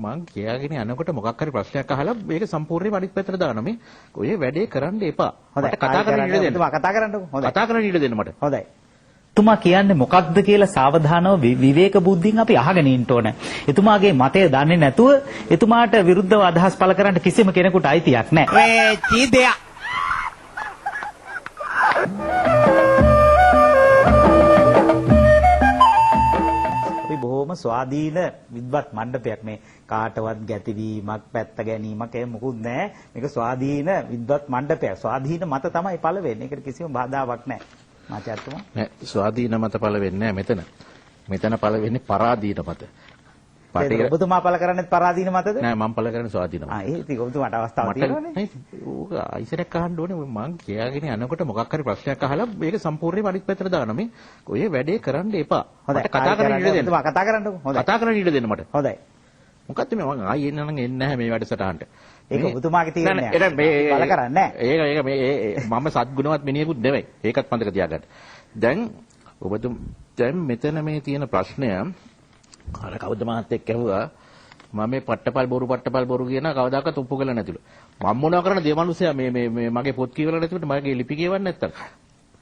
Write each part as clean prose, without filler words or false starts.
මං කියාගෙන යනකොට මොකක් හරි ප්‍රශ්නයක් අහලා මේක සම්පූර්ණයෙන්ම අනිත් පැත්තට දානවා මේ. ඔය වැඩේ කරන්න එපා. මට කතා කරන්න ඉඩ දෙන්න. කතා කරන්නකෝ. හොඳයි. කතා කරන්න ඉඩ දෙන්න මට. හොඳයි. එතුමා කියන්නේ මොකක්ද කියලා සාවධානව විවේක බුද්ධියෙන් අපි අහගෙන ඉන්න ඕනේ. එතුමාගේ මතය දන්නේ නැතුව එතුමාට විරුද්ධව අදහස් පළ කරන්න කිසිම කෙනෙකුට අයිතියක් නැහැ. ඒ චීදයා බොහොම ස්වාධීන විද්වත් මණ්ඩපයක් මේ කාටවත් ගැතිවීමක් පැත්ත ගැනීමක් එහෙම මොකුත් නැහැ. මේක ස්වාධීන විද්වත් මණ්ඩපයක්. ස්වාධීන මත තමයි පළ වෙන්නේ. ඒකට කිසිම බාධාවක් නැහැ. මාචාර්යතුමා නෑ ස්වාධීන මත පළ වෙන්නේ නැහැ මෙතන. මෙතන පළ වෙන්නේ පරාදීන මත. ඒක ඔබතුමා පළ කරන්නේ පරාදීන මතද? නෑ මම පළ කරන්නේ ස්වාධීන මත. ඒ ඉතින් ඔබතුමාට අවස්ථාවක් තියෙනවනේ. ඕක ඉස්සරක් අහන්න ඕනේ මං කියාගෙන යනකොට මොකක් හරි ප්‍රශ්නයක් අහලා මේක සම්පූර්ණයෙන්ම අනිත් පැත්තට දානවා මේ. ඔය වැඩේ කරන්න එපා. හොඳයි. මට කතා කරන්න ඉඩ දෙන්න. ඔබතුමා කතා කරන්නකෝ. හොඳයි. කතා කරන්න ඉඩ දෙන්න මට. හොඳයි. මොකද්ද මේ මං ආයෙ එන්න නම් එන්නේ නැහැ මේ වැඩසටහනට. ඒක ඔබතුමාගේ තීරණයක්. බල කරන්නේ නැහැ. ඒක මේ මම සත්ගුණවත් මිනිහෙකුත් නෙවෙයි. ඒකත් මතක තියාගන්න. දැන් දැන් මෙතන මේ තියෙන ප්‍රශ්නය අර කවුද මහත්තයෙක් ඇහුවා මම මේ පට්ටපල් බොරු කියන කවදාකවත් ඔප්පු කරලා නැතිලු. මම මොනවා කරන්නද මේ මිනිස්සයා මේ මගේ පොත් කියවලා නැතිවට මගේ ලිපි කියවන්නේ නැත්තම්.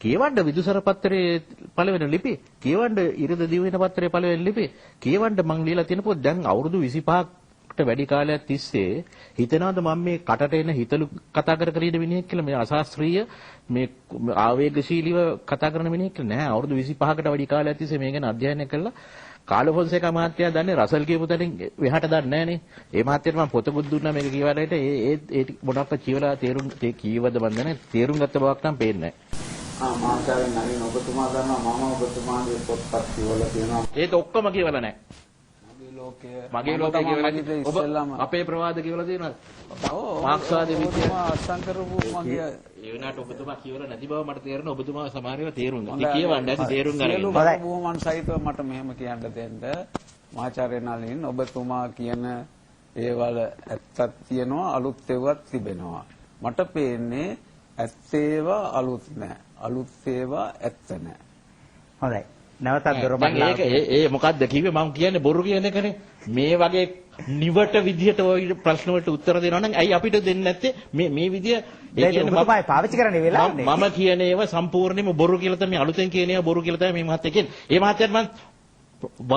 කියවන්න විදුසර පත්‍රයේ පළවෙනි ලිපි, කියවන්න ඉරිද දිවෙන පත්‍රයේ පළවෙනි ලිපි, කියවන්න මං ලියලා තියෙන පොත් දැන් අවුරුදු 25කට වැඩි කාලයක් තිස්සේ හිතනවාද මම මේ කටට එන හිතලු කතා කර ඉන්න මිනිහෙක් කියලා මේ අශාස්ත්‍රීය මේ ආවේගශීලීව කතා කරන මිනිහෙක් කියලා නෑ. අවුරුදු 25කට වැඩි කාලයක් තිස්සේ මේ ගැන අධ්‍යයනය කළා. කාලෝ ෆොන්සේකා මහත්තයා දන්නේ රසල් කියපු තැනින් එහාට දන්නේ නැහනේ. ඒ මහත්තයාට මම පොතකුත් දුන්නා මේක කියවලාට ඒ මොනක්ක කියවලා තේරුම් කීවද මන් දන්නේ තේරුම් ගත්ත බවක් නම් පේන්නේ නැහැ. මාචාර්ය නලින් ඔබතුමා දන්නවා මම ඔබතුමාගේ පොත්පත් කියවලා තියෙනවා. ඒක ඔක්කොම කියවලා නැහැ. මගේ ලෝකය කියවලා ඔබ අපේ ප්‍රවාද කියවලා තියෙනවද? ඔව් මාක්ස්වාදී විද්‍යාව අසංකරපු මගේ ඒ වෙනාට ඔබතුමා කියවලා නැති බව මට තේරෙනවා. ඔබතුමා සමහරව තේරුම් ගන්න. කියවන්න ඇති තේරුම් ගන්න. බොහොමන් සහිතව මට මෙහෙම කියන්න දෙන්න. මාචාර්ය නලින් ඔබතුමා කියන ඒවල ඇත්තක් තියෙනවා අලුත් ඒවාත් තිබෙනවා. මට පේන්නේ ඇත්ත ඒවා අලුත් නැහැ. අලුත් ඒවා ඇත්ත නැහැ. හොඳයි. නැවතත් දොරමඩලා ඒ මොකද්ද කිව්වේ මම කියන්නේ බොරු කියන එකනේ. මේ වගේ නිවට විදිහට ওই ප්‍රශ්න වලට උත්තර දෙනවා නම් ඇයි අපිට දෙන්නේ නැත්තේ මේ විදිය ඒ කියන්නේ ඔබතුමායි පාවිච්චි කරන්නේ වෙලාවනේ. මම කියන ඒවා සම්පූර්ණයෙන්ම බොරු කියලා තමයි අලුතෙන් කියන ඒවා බොරු කියලා තමයි මේ මහත්තයා කියන්නේ. ඒ මහත්තයාට මම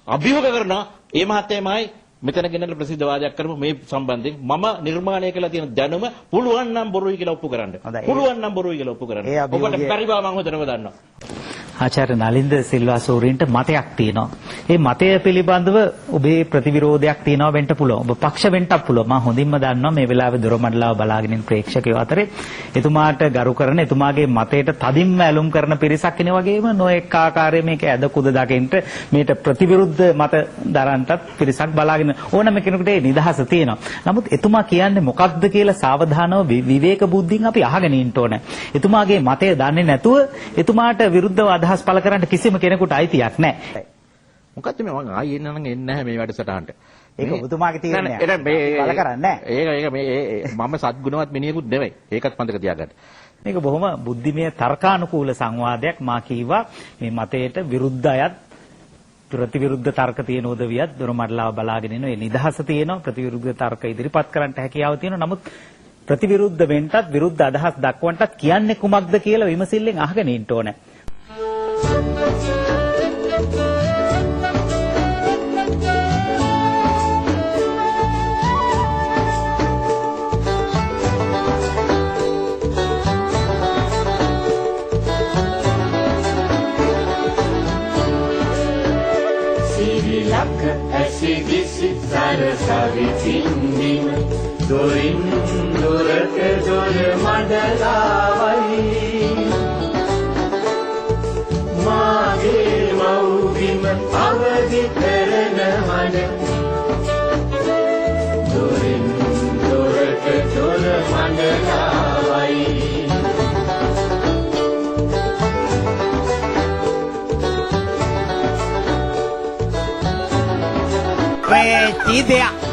අභියෝග කරනවා. ඒ මහත්තයාමයි මෙතන ගෙනල්ලා ප්‍රසිද්ධ වාදයක් කරමු මේ සම්බන්ධයෙන් මම නිර්මාණය කළා තියෙන දැනුම පුළුවන් නම් බොරුයි කියලා ඔප්පු කරන්න. පුළුවන් නම් බොරුයි කියලා ඔප්පු කරන්න. ඔබට බැරි බව මම හොඳටම දන්නවා. ආචාර්ය නලින්ද සිල්වා සූරීන්ට මතයක් තියෙනවා. ඒ මතය පිළිබඳව ඔබේ ප්‍රතිවිරෝධයක් තියෙනවා වෙන්න පුළුවන්. ඔබ පක්ෂ වෙන්නත් පුළුවන්. මම හොඳින්ම දන්නවා මේ වෙලාවේ දොරමඩලාව බලාගෙන ඉන්න ප්‍රේක්ෂකයෝ අතරේ එතුමාට ගරු කරන එතුමාගේ මතයට තදින්ම ඇලුම් කරන පිරිසක් ඉන්නේ වගේම නොඑක ආකාරයේ මේක ඇද කුද දකින්න මේට ප්‍රතිවිරුද්ධ මත දරන්නත් පිරිසක් බලාගෙන ඕනම කෙනෙකුට ඒ නිදහස තියෙනවා. නමුත් එතුමා කියන්නේ මොකක්ද කියලා සාවධානව විවේක බුද්ධියෙන් අපි අහගෙන ඉන්න ඕනේ. එතුමාගේ මතය දන්නේ නැතුව එතුමාට විරුද්ධව අදහස් පළ කරන්න කිසිම කෙනෙකුට අයිතියක් නැහැ. මොකද්ද මේ මං ආයෙ එන්න නම් එන්නේ නැහැ මේ වැඩසටහනට. ඒක ඔබතුමාගේ තීරණයක්. බල කරන්නේ නැහැ. ඒක මේ මම සත්ගුණවත් මිනිහෙකුත් නෙවෙයි. ඒකත් මතක තියාගන්න. මේක බොහොම බුද්ධිමය තර්කානුකූල සංවාදයක්. මා කීවා මේ මතයට විරුද්ධ අයත් ප්‍රතිවිරුද්ධ තර්ක තියෙන උදවියත් දොරමඩලාව බලාගෙන ඉන්න ඒ නිදහස තියෙනවා. ප්‍රතිවිරුද්ධ තර්ක ඉදිරිපත් කරන්නට හැකියාව තියෙනවා. නමුත් ප්‍රතිවිරුද්ධ වෙන්නත් විරුද්ධ අදහස් දක්වන්නත් කියන්නේ කුමක්ද කියලා විමසිල්ලෙන් අහගෙන ඉන්න ඕනේ. ඇසිදිසි සරසවි චින්දින දොරින් දොරට දොර මඩලාවයි මාගේ මව්බිම අවදි කරන මන දොරින් දොරට දොර මඩලාවයි ඒ චීදයා